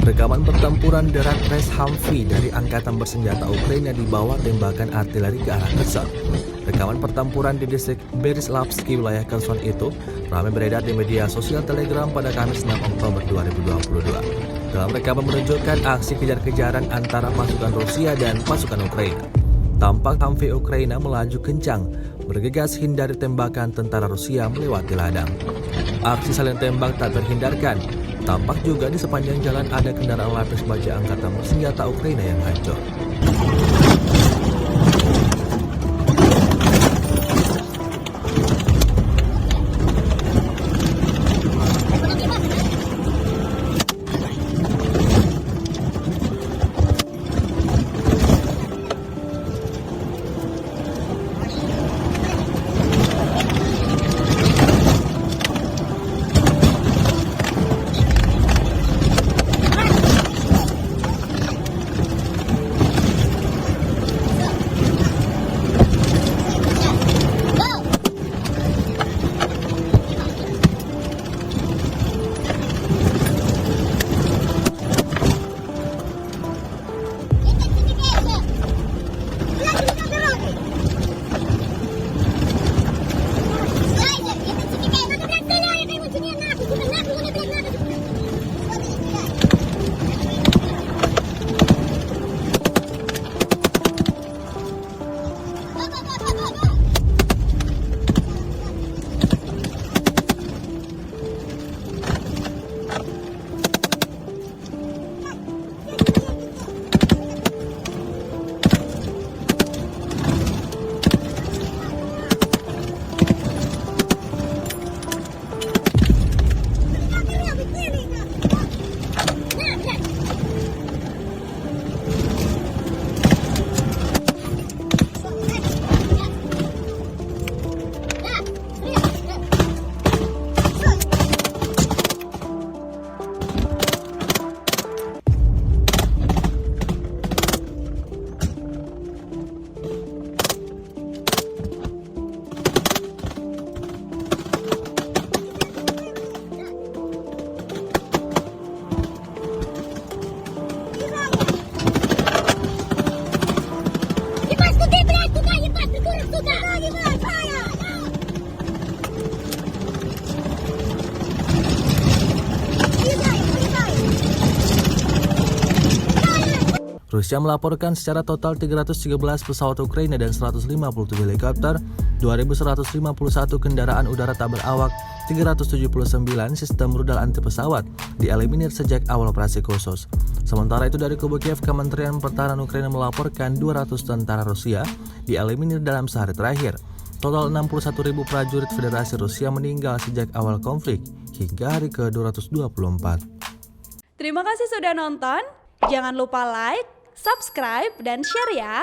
Rekaman pertempuran darat Res Humvee dari Angkatan Bersenjata Ukraina di bawah tembakan artileri ke arah Kherson. Rekaman pertempuran di distrik Beryslawski, wilayah Kherson itu ramai beredar di media sosial Telegram pada Kamis 6 Oktober 2022. Dalam rekaman menunjukkan aksi kejar-kejaran antara pasukan Rusia dan pasukan Ukraina. Tampak Humvee Ukraina melaju kencang, bergegas hindari tembakan tentara Rusia melewati ladang. Aksi saling tembak tak terhindarkan. Tampak juga di sepanjang jalan ada kendaraan lapis baja Angkatan Bersenjata Ukraina yang hancur. Rusia melaporkan secara total 313 pesawat Ukraina dan 157 helikopter, 2.151 kendaraan udara tak berawak, 379 sistem rudal anti pesawat dieliminir sejak awal operasi khusus. Sementara itu dari kubu Kiev, Kementerian Pertahanan Ukraina melaporkan 200 tentara Rusia dieliminir dalam sehari terakhir. Total 61.000 prajurit Federasi Rusia meninggal sejak awal konflik hingga hari ke-224. Terima kasih sudah nonton. Jangan lupa like, subscribe, dan share ya.